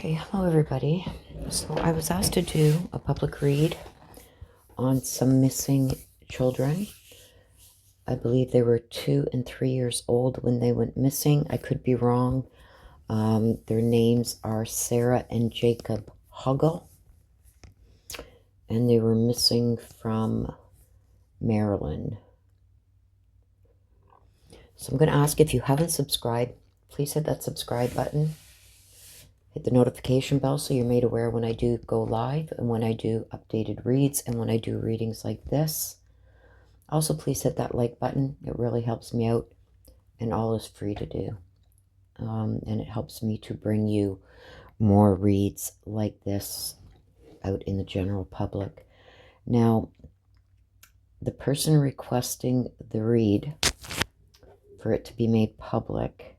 Okay, hello everybody. So I was asked to do a public read on some missing children. I believe they were 2 and 3 years old when they went missing. I could be wrong. Their names are Sarah and Jacob Hoggle, and they were missing from Maryland. So I'm going to ask, if you haven't subscribed, please hit that subscribe button. Hit the notification bell so you're made aware when I do go live and when I do updated reads and when I do readings like this. Also, please hit that like button. It really helps me out, and all is free to do. And it helps me to bring you more reads like this out in the general public. Now, the person requesting the read, for it to be made public,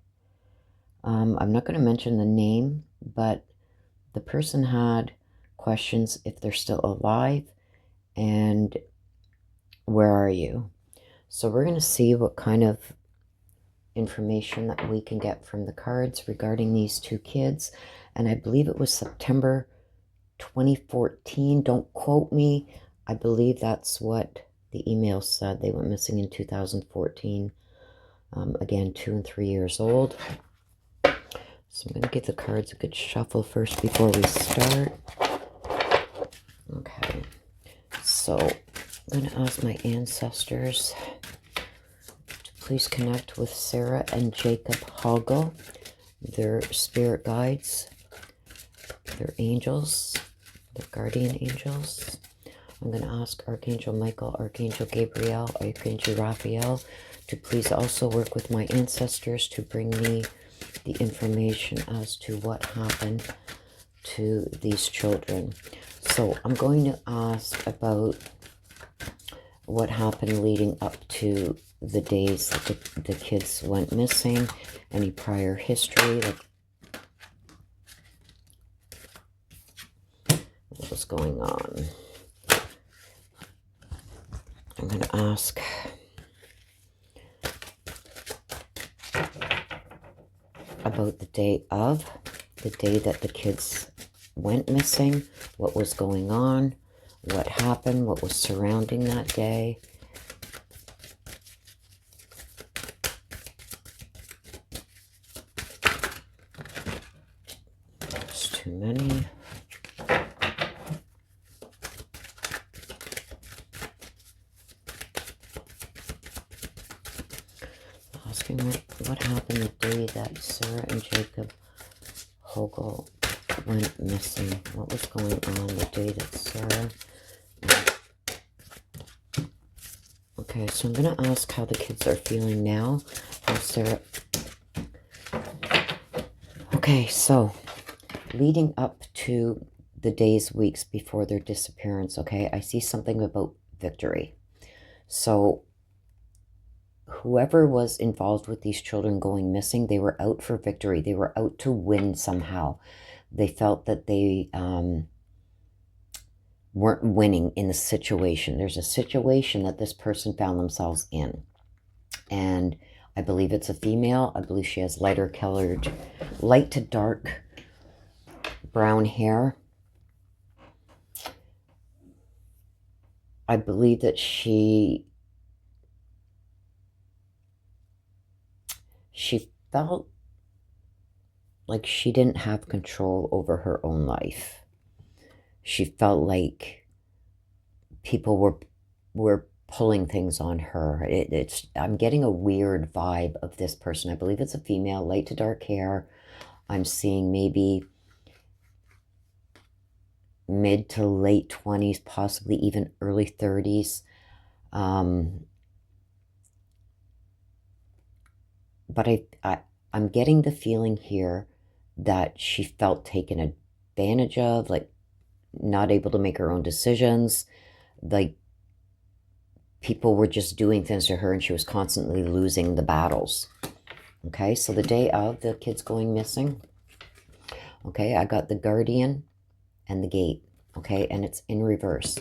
I'm not going to mention the name, but the person had questions if they're still alive and where are you? So we're going to see what kind of information that we can get from the cards regarding these two kids. And I believe it was September 2014. Don't quote me. I believe that's what the email said. They went missing in 2014. Again, 2 and 3 years old. So I'm going to give the cards a good shuffle first before we start. Okay, so I'm going to ask my ancestors to please connect with Sarah and Jacob Hoggle, their spirit guides, their angels, their guardian angels. I'm going to ask Archangel Michael, Archangel Gabriel, Archangel Raphael to please also work with my ancestors to bring me the information as to what happened to these children. So I'm going to ask about what happened leading up to the days that the kids went missing, any prior history, like what was going on. I'm going to ask about the day that the kids went missing, what was going on, what happened, what was surrounding that day. There's too many. Asking what happened the day that Sarah and Jacob Hoggle went missing. What was going on the day that Sarah... Okay, so I'm going to ask how the kids are feeling now. How Sarah... Okay, so leading up to the days, weeks before their disappearance, okay, I see something about victory. So whoever was involved with these children going missing, they were out for victory. They were out to win somehow. They felt that they weren't winning in the situation. There's a situation that this person found themselves in. And I believe it's a female. I believe she has lighter colored, light to dark brown hair. I believe that she felt like she didn't have control over her own life. She felt like people were pulling things on her. I'm getting a weird vibe of this person. I believe it's a female, light to dark hair. I'm seeing maybe mid to late 20s, possibly even early 30s. But I'm getting the feeling here that she felt taken advantage of, like not able to make her own decisions, like people were just doing things to her and she was constantly losing the battles. Okay, so the day of the kids going missing, okay, I got the guardian and the gate, okay, and it's in reverse.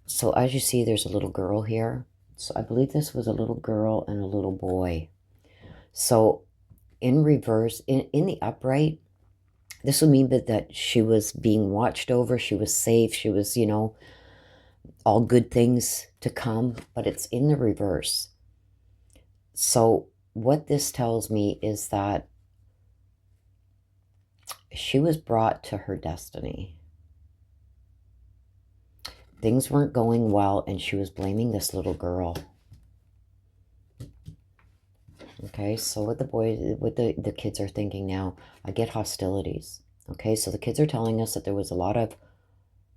So as you see, there's a little girl here. So I believe this was a little girl and a little boy. So in reverse, in the upright, this would mean that she was being watched over, she was safe, she was, you know, all good things to come, but it's in the reverse. So what this tells me is that she was brought to her destiny. Things weren't going well, and she was blaming this little girl. Okay, so what the kids are thinking now, I get hostilities. Okay, so the kids are telling us that there was a lot of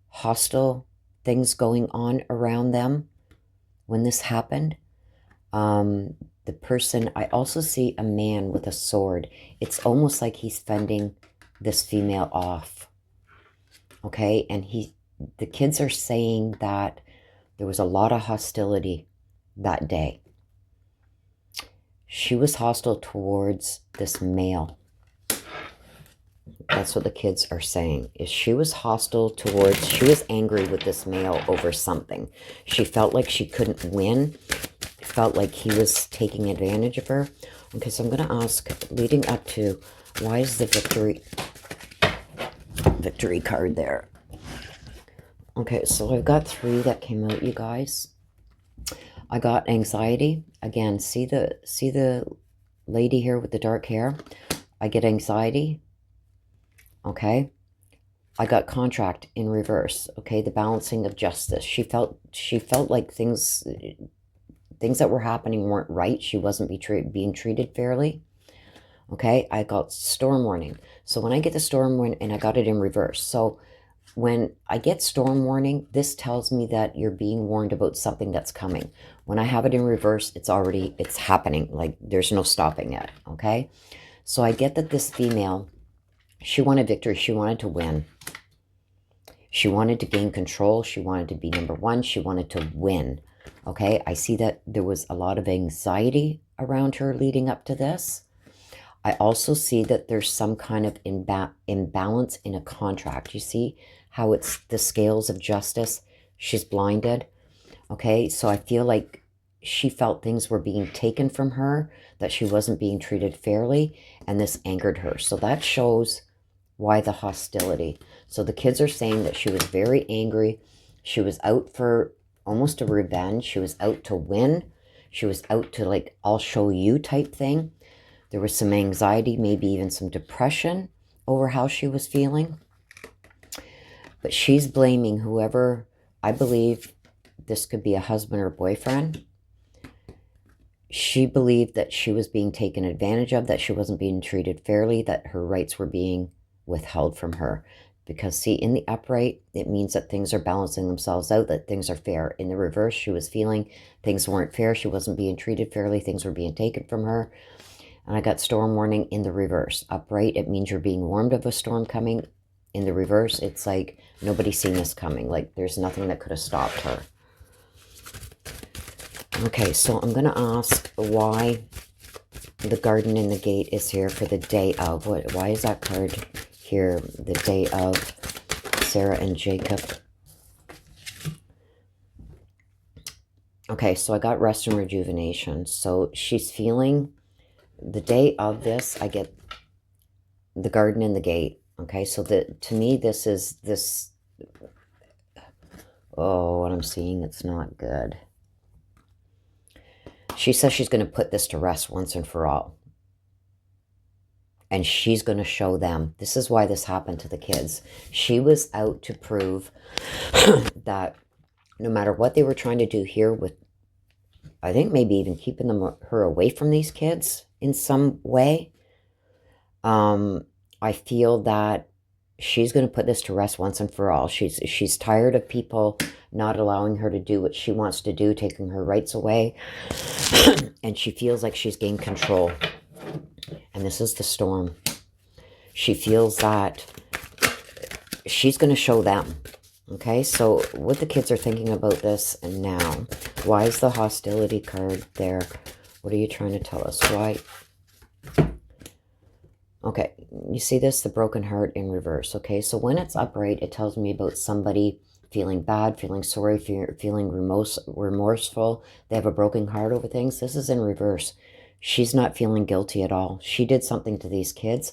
hostile things going on around them when this happened. The person, I also see a man with a sword. It's almost like he's fending this female off. Okay, and the kids are saying that there was a lot of hostility that day. She was hostile towards this male. That's what the kids are saying, is she was hostile towards, she was angry with this male over something. She felt like she couldn't win, felt like he was taking advantage of her. Okay, so I'm going to ask, leading up to, why is the victory card there? Okay, so I've got 3 that came out, you guys. I got anxiety. Again, see the lady here with the dark hair? I get anxiety. Okay. I got contract in reverse. Okay, the balancing of justice. She felt like things that were happening weren't right. She wasn't being treated fairly. Okay, I got storm warning. So when I get the storm warning, and I got it in reverse. So when I get storm warning, this tells me that you're being warned about something that's coming. When I have it in reverse, it's happening. Like, there's no stopping it, okay? So I get that this female, she wanted victory. She wanted to win. She wanted to gain control. She wanted to be number 1. She wanted to win, okay? I see that there was a lot of anxiety around her leading up to this. I also see that there's some kind of imbalance in a contract. You see how it's the scales of justice? She's blinded. Okay, so I feel like she felt things were being taken from her, that she wasn't being treated fairly, and this angered her. So that shows why the hostility. So the kids are saying that she was very angry. She was out for almost a revenge. She was out to win. She was out to, like, I'll show you type thing. There was some anxiety, maybe even some depression over how she was feeling. But she's blaming whoever, I believe this could be a husband or boyfriend. She believed that she was being taken advantage of, that she wasn't being treated fairly, that her rights were being withheld from her. Because, see, in the upright, it means that things are balancing themselves out, that things are fair. In the reverse, she was feeling things weren't fair. She wasn't being treated fairly. Things were being taken from her. And I got storm warning in the reverse. Upright, it means you're being warned of a storm coming. In the reverse, it's like nobody's seen this coming. Like, there's nothing that could have stopped her. Okay, so I'm going to ask why the garden in the gate is here for the day of. Why is that card here, the day of Sarah and Jacob? Okay, so I got rest and rejuvenation. So she's feeling the day of this. I get the garden in the gate. Okay, so to me, this is this. Oh, what I'm seeing, it's not good. She says she's going to put this to rest once and for all. And she's going to show them. This is why this happened to the kids. She was out to prove that no matter what they were trying to do here with, I think maybe even keeping her away from these kids in some way, I feel that she's going to put this to rest once and for all. She's tired of people not allowing her to do what she wants to do, taking her rights away. And she feels like she's gained control. And this is the storm. She feels that she's going to show them. Okay, so what the kids are thinking about this and now. Why is the hostility card there? What are you trying to tell us? Why? Okay, you see this? The broken heart in reverse. Okay, so when it's upright, it tells me about somebody feeling bad, feeling sorry, feeling remorseful. They have a broken heart over things. This is in reverse. She's not feeling guilty at all. She did something to these kids,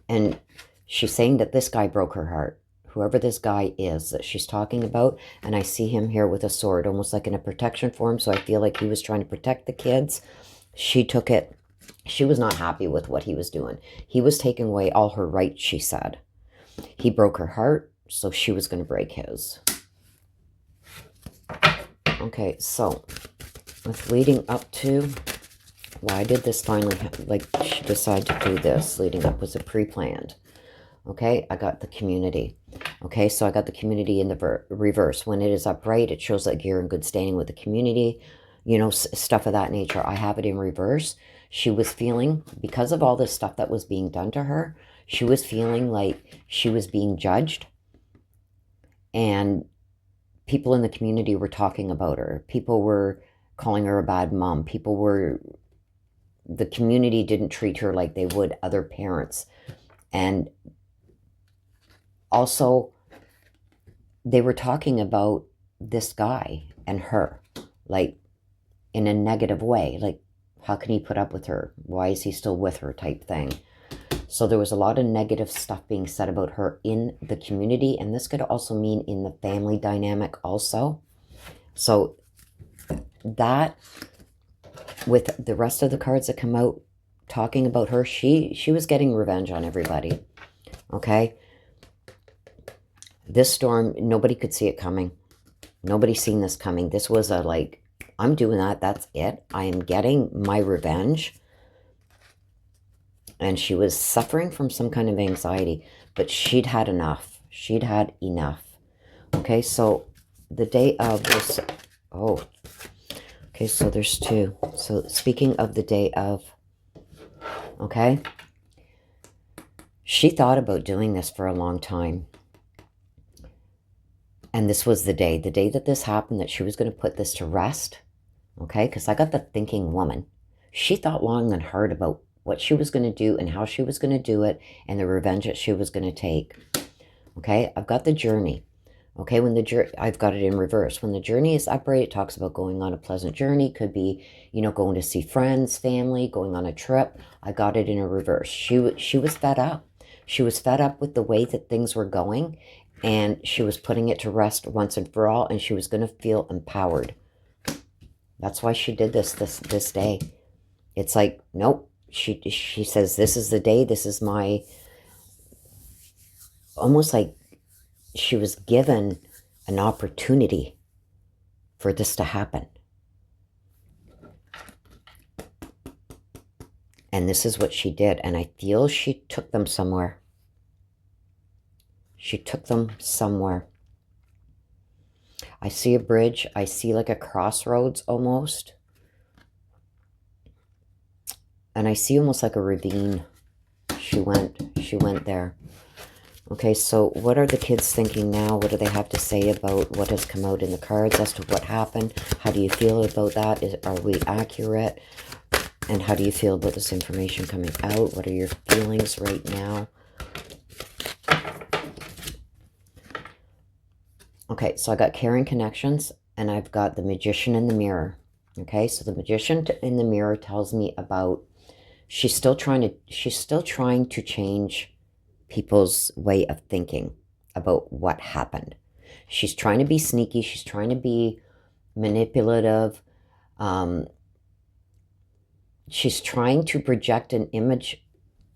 and she's saying that this guy broke her heart. Whoever this guy is that she's talking about, and I see him here with a sword, almost like in a protection form, so I feel like he was trying to protect the kids. She took it. She was not happy with what he was doing. He was taking away all her rights, she said. He broke her heart, so she was going to break his. Okay, so with leading up to, why did this finally happen? Like, she decided to do this leading up? Was it pre-planned? Okay, I got the community. Okay, so I got the community in the reverse. When it is upright, it shows that you're in good standing with the community, you know, stuff of that nature. I have it in reverse. She was feeling, because of all this stuff that was being done to her, she was feeling like she was being judged. And people in the community were talking about her. People were calling her a bad mom. The community didn't treat her like they would other parents. And also, they were talking about this guy and her, like, in a negative way. Like, how can he put up with her? Why is he still with her type thing? So there was a lot of negative stuff being said about her in the community, and this could also mean in the family dynamic also. So that, with the rest of the cards that come out talking about her, she was getting revenge on everybody. Okay? This storm, nobody could see it coming. Nobody seen this coming. This was a, like, I'm doing that. That's it. I am getting my revenge. And she was suffering from some kind of anxiety, but she'd had enough. She'd had enough. Okay, so the day of this, oh, okay, so there's two. So speaking of the day of, okay, she thought about doing this for a long time. And this was the day that this happened, that she was going to put this to rest. Okay, because I got the thinking woman. She thought long and hard about what she was going to do and how she was going to do it and the revenge that she was going to take. Okay, I've got the journey. Okay, I've got it in reverse. When the journey is upright, it talks about going on a pleasant journey. Could be, you know, going to see friends, family, going on a trip. I got it in a reverse. She was fed up. She was fed up with the way that things were going, and she was putting it to rest once and for all, and she was going to feel empowered. That's why she did this day. It's like, nope. She says, this is the day. This is my, almost like she was given an opportunity for this to happen. And this is what she did. And I feel she took them somewhere. She took them somewhere. I see a bridge. I see like a crossroads almost. And I see almost like a ravine. She went there. Okay, so what are the kids thinking now? What do they have to say about what has come out in the cards as to what happened? How do you feel about that? Are we accurate? And how do you feel about this information coming out? What are your feelings right now? Okay, so I got caring connections, and I've got the magician in the mirror. Okay, so the magician in the mirror tells me about she's still trying to change people's way of thinking about what happened. She's trying to be sneaky. She's trying to be manipulative. She's trying to project an image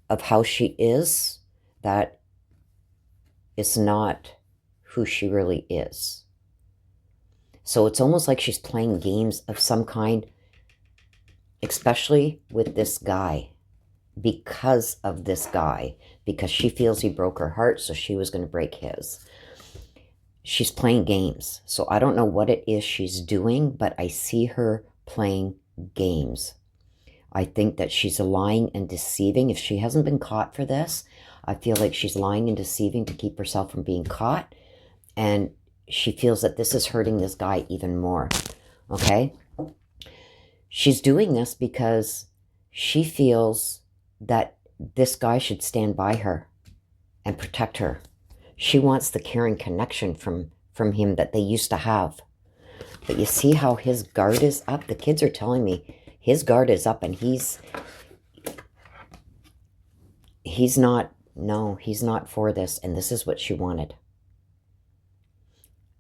of how she is that is not who she really is. So it's almost like she's playing games of some kind, especially with this guy, because of this guy, because she feels he broke her heart, so she was going to break his. She's playing games. So I don't know what it is she's doing, but I see her playing games. I think that she's lying and deceiving. If she hasn't been caught for this, I feel like she's lying and deceiving to keep herself from being caught. And she feels that this is hurting this guy even more. Okay? She's doing this because she feels that this guy should stand by her and protect her. She wants the caring connection from him that they used to have. But you see how his guard is up? The kids are telling me His guard is up, and he's not, no, he's not for this, and this is what she wanted.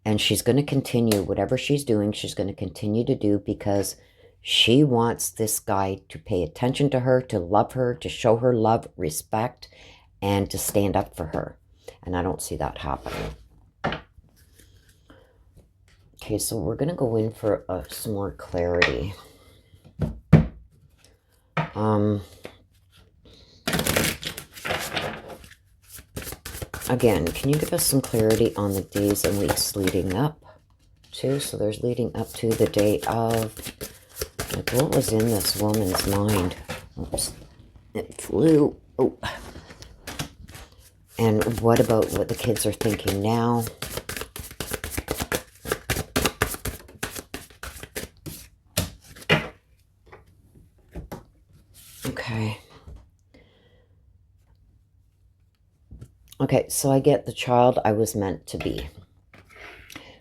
And she's going to continue, whatever she's doing, she's going to continue to do, because she wants this guy to pay attention to her, to love her, to show her love, respect, and to stand up for her. And I don't see that happening. Okay, so we're going to go in for some more clarity. Again, can you give us some clarity on the days and weeks leading up to? So there's leading up to the day of, like, what was in this woman's mind? Oops, it flew. Oh. And what about what the kids are thinking now? Okay. Okay, so I get the child I was meant to be.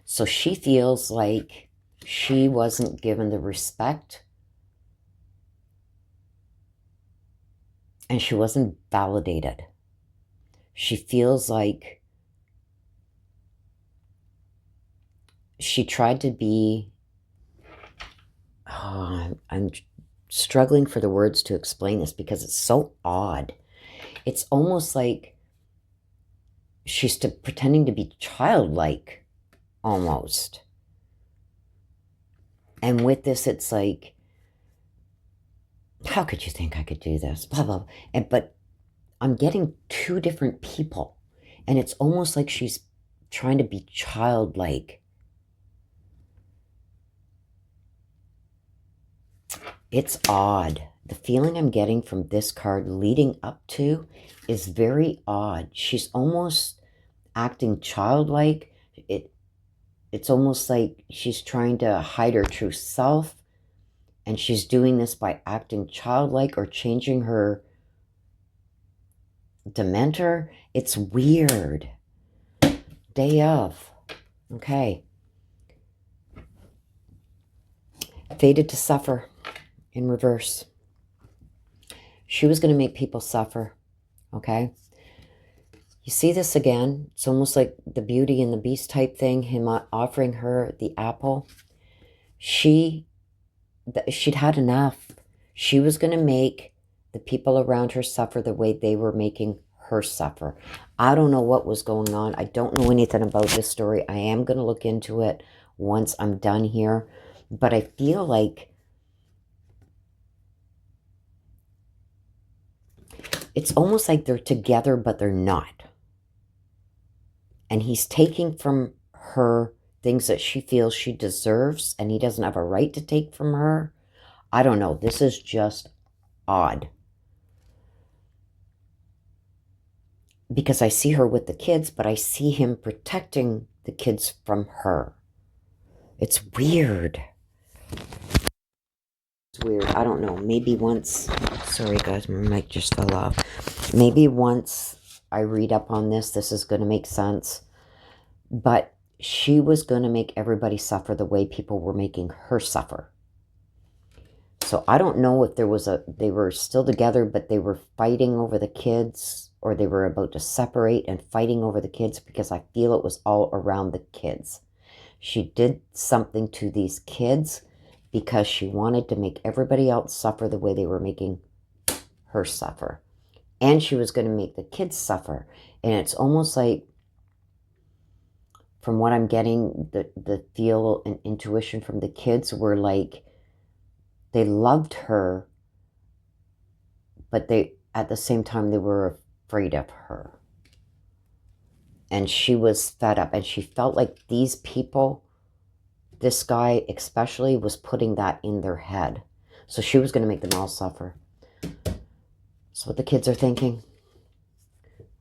So she feels like she wasn't given the respect and she wasn't validated. She feels like she tried to be, I'm struggling for the words to explain this because it's so odd. It's almost like she's pretending to be childlike, almost. And with this, it's like, how could you think I could do this? Blah, blah, blah. But I'm getting two different people. And it's almost like she's trying to be childlike. It's odd. The feeling I'm getting from this card leading up to is very odd. She's almost acting childlike. It's almost like she's trying to hide her true self, and she's doing this by acting childlike or changing her demeanor. It's weird. Day of. Okay. Fated to suffer in reverse. She was going to make people suffer. Okay. You see this again? It's almost like the Beauty and the Beast type thing, him offering her the apple. She'd had enough. She was going to make the people around her suffer the way they were making her suffer. I don't know what was going on. I don't know anything about this story. I am going to look into it once I'm done here. But I feel like it's almost like they're together, but they're not. And he's taking from her things that she feels she deserves, and he doesn't have a right to take from her. I don't know. This is just odd. Because I see her with the kids, but I see him protecting the kids from her. It's weird. It's weird. I don't know. Maybe once... Sorry, guys. My mic just fell off. Maybe once I read up on this is going to make sense. But she was going to make everybody suffer the way people were making her suffer. So I don't know if they were still together, but they were fighting over the kids, or they were about to separate and fighting over the kids, because I feel it was all around the kids. She did something to these kids because she wanted to make everybody else suffer the way they were making her suffer. And she was going to make the kids suffer. And it's almost like, from what I'm getting, the feel and intuition from the kids were like, they loved her, but at the same time, they were afraid of her. And she was fed up, and she felt like these people, this guy especially, was putting that in their head. So she was going to make them all suffer. That's what the kids are thinking.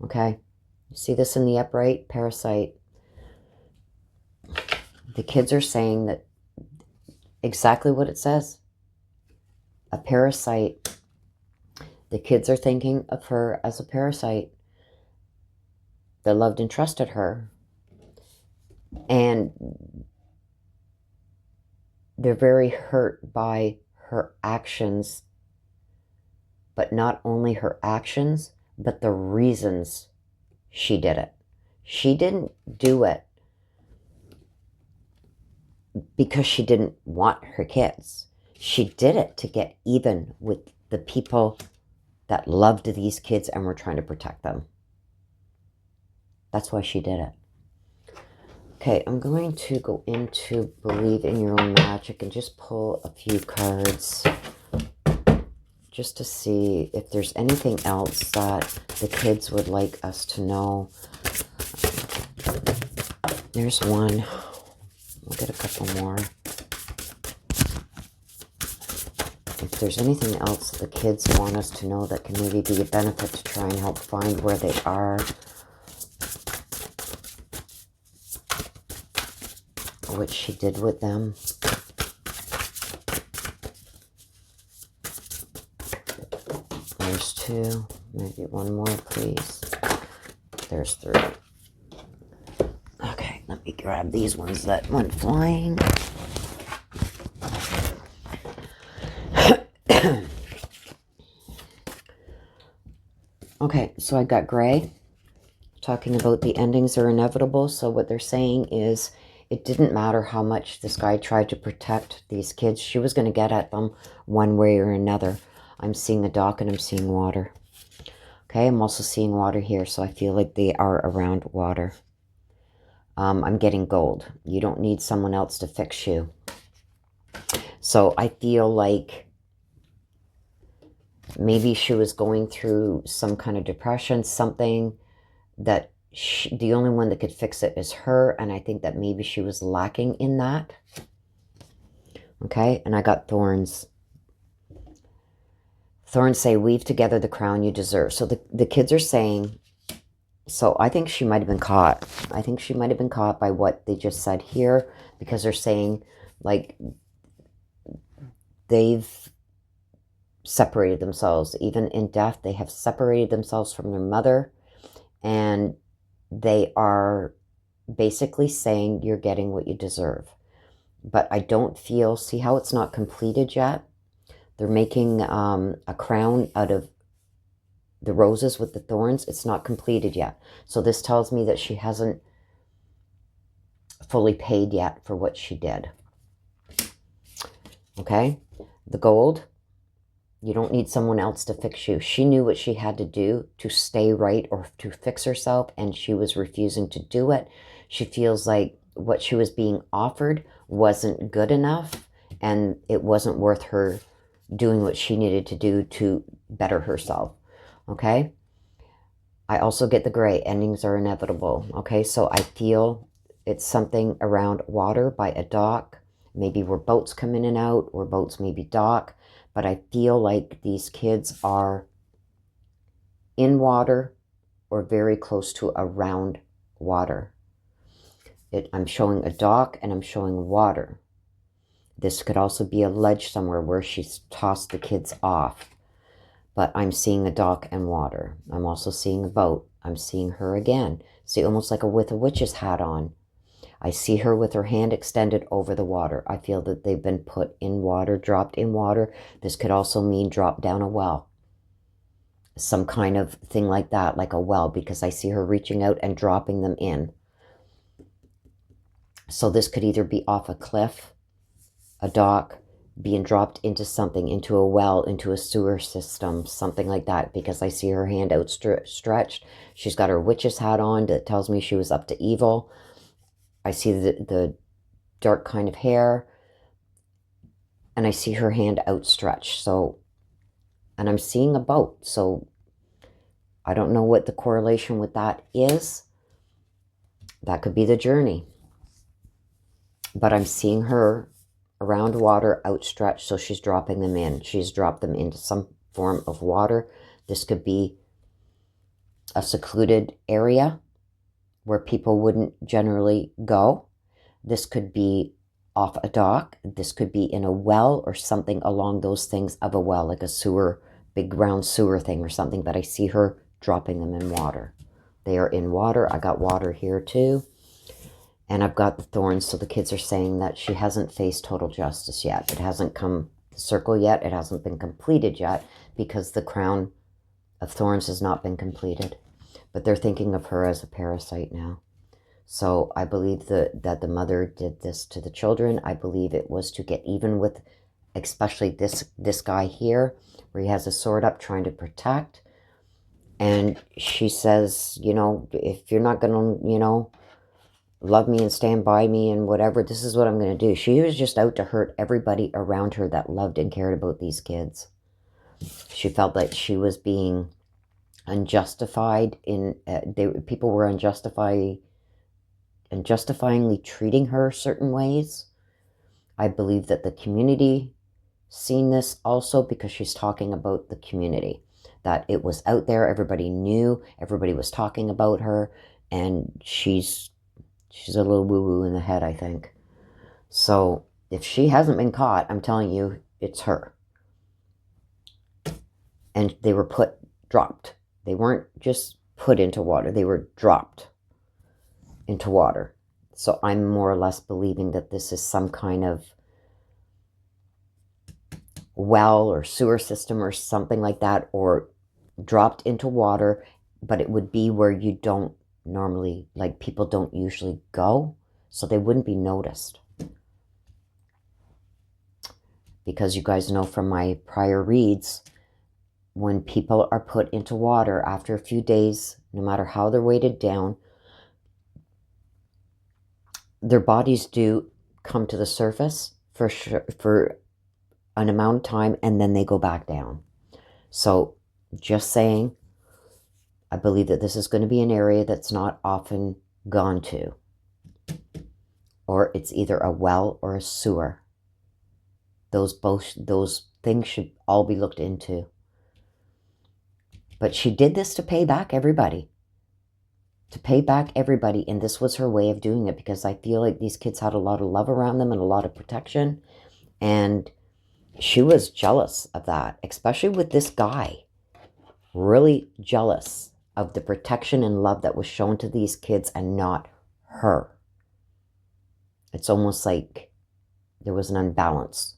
Okay. You see this in the upright? Parasite. The kids are saying that exactly what it says. A parasite. The kids are thinking of her as a parasite. They loved and trusted her. And they're very hurt by her actions, but not only her actions, but the reasons she did it. She didn't do it because she didn't want her kids. She did it to get even with the people that loved these kids and were trying to protect them. That's why she did it. Okay, I'm going to go into Believe in Your Own Magic and just pull a few cards just to see if there's anything else that the kids would like us to know. There's one. We'll get a couple more. If there's anything else the kids want us to know that can maybe be a benefit to try and help find where they are. What she did with them. There's two. Maybe one more, please. There's three. Okay, let me grab these ones that went flying. Okay, so I got gray, talking about the endings are inevitable. So what they're saying is it didn't matter how much this guy tried to protect these kids. She was going to get at them one way or another. I'm seeing a dock and I'm seeing water. Okay, I'm also seeing water here, so I feel like they are around water. I'm getting gold. You don't need someone else to fix you. So I feel like maybe she was going through some kind of depression, something that the only one that could fix it is her. And I think that maybe she was lacking in that. Okay, and I got thorns. Thorns say, weave together the crown you deserve. So the kids are saying, so I think she might have been caught. I think she might have been caught by what they just said here, because they're saying, like, they've separated themselves. Even in death, they have separated themselves from their mother, and they are basically saying you're getting what you deserve. But I don't feel, see how it's not completed yet? They're making a crown out of the roses with the thorns. It's not completed yet. So this tells me that she hasn't fully paid yet for what she did. Okay? The gold, you don't need someone else to fix you. She knew what she had to do to stay right or to fix herself, and she was refusing to do it. She feels like what she was being offered wasn't good enough, and it wasn't worth her doing what she needed to do to better herself. Okay? I also get the gray. Endings are inevitable. Okay? So I feel it's something around water by a dock. Maybe where boats come in and out, or boats maybe dock. But I feel like these kids are in water or very close to around water. I'm showing a dock and I'm showing water. This could also be a ledge somewhere where she's tossed the kids off. But I'm seeing a dock and water. I'm also seeing a boat. I'm seeing her again. See, almost like with a witch's hat on. I see her with her hand extended over the water. I feel that they've been put in water, dropped in water. This could also mean drop down a well. Some kind of thing like that, like a well, because I see her reaching out and dropping them in. So this could either be off a cliff, a dock, being dropped into something, into a well, into a sewer system, something like that, because I see her hand outstretched. She's got her witch's hat on that tells me she was up to evil. I see the dark kind of hair, and I see her hand outstretched. So, and I'm seeing a boat. So I don't know what the correlation with that is. That could be the journey. But I'm seeing her around water, outstretched, so she's dropping them in. She's dropped them into some form of water. This could be a secluded area where people wouldn't generally go. This could be off a dock. This could be in a well or something along those things of a well, like a sewer, big round sewer thing or something, but I see her dropping them in water. They are in water. I got water here too. And I've got the thorns, so the kids are saying that she hasn't faced total justice yet. It hasn't come, the circle yet. It hasn't been completed yet because the crown of thorns has not been completed. But they're thinking of her as a parasite now. So I believe that the mother did this to the children. I believe it was to get even with, especially this guy here, where he has a sword up trying to protect. And she says, you know, if you're not going to, you know, love me and stand by me and whatever, this is what I'm going to do. She was just out to hurt everybody around her that loved and cared about these kids. She felt like she was being unjustified in, people were unjustifiably treating her certain ways. I believe that the community seen this also, because she's talking about the community, that it was out there, everybody knew, everybody was talking about her, and she's a little woo-woo in the head, I think. So if she hasn't been caught, I'm telling you, it's her. And they were dropped. They weren't just put into water. They were dropped into water. So I'm more or less believing that this is some kind of well or sewer system or something like that, or dropped into water, but it would be where you don't normally, like, people don't usually go, so they wouldn't be noticed. Because you guys know from my prior reads, when people are put into water after a few days, no matter how they're weighted down, their bodies do come to the surface for sure, for an amount of time, and then they go back down. So just saying, I believe that this is going to be an area that's not often gone to, or it's either a well or a sewer. Those things should all be looked into. But she did this to pay back everybody. To pay back everybody, and this was her way of doing it, because I feel like these kids had a lot of love around them and a lot of protection, and she was jealous of that, especially with this guy. Really jealous of the protection and love that was shown to these kids and not her. It's almost like there was an unbalance.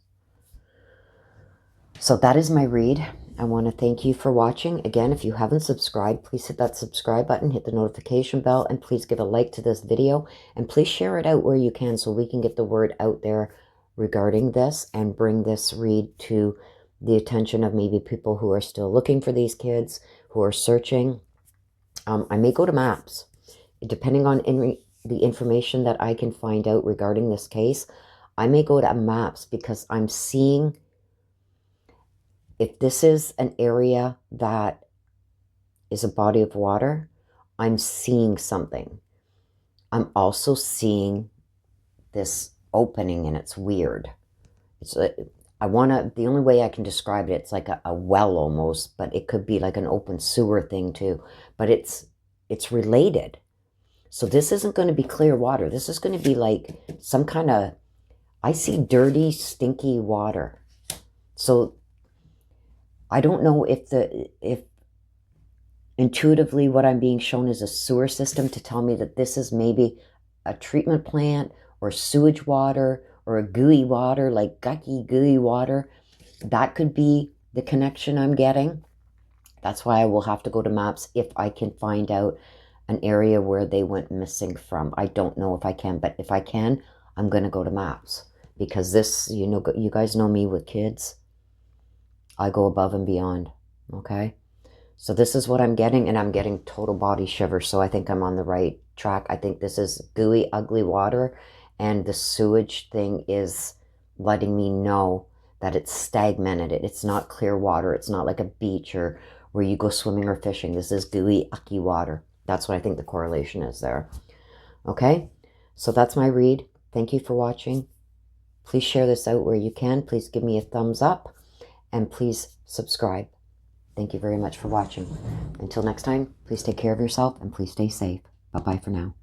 So that is my read. I want to thank you for watching. Again, if you haven't subscribed, please hit that subscribe button, hit the notification bell, and please give a like to this video. And please share it out where you can so we can get the word out there regarding this and bring this read to the attention of maybe people who are still looking for these kids, who are searching. I may go to maps, depending on the information that I can find out regarding this case. I may go to maps, because I'm seeing, if this is an area that is a body of water, I'm seeing something. I'm also seeing this opening, and it's weird. It's the only way I can describe it, it's like a well almost, but it could be like an open sewer thing too. But it's related. So this isn't going to be clear water. This is going to be like some kind of, I see dirty, stinky water. So I don't know if intuitively what I'm being shown is a sewer system to tell me that this is maybe a treatment plant or sewage water or a gooey water, like gucky, gooey water. That could be the connection I'm getting. That's why I will have to go to maps if I can find out an area where they went missing from. I don't know if I can, but if I can, I'm going to go to maps. Because this, you know, you guys know me with kids. I go above and beyond, okay? So this is what I'm getting, and I'm getting total body shivers, so I think I'm on the right track. I think this is gooey, ugly water, and the sewage thing is letting me know that it's stagnated. It's not clear water. It's not like a beach or where you go swimming or fishing. This is gooey, icky water. That's what I think the correlation is there. Okay? So that's my read. Thank you for watching. Please share this out where you can. Please give me a thumbs up, and please subscribe. Thank you very much for watching. Until next time, please take care of yourself and please stay safe. Bye-bye for now.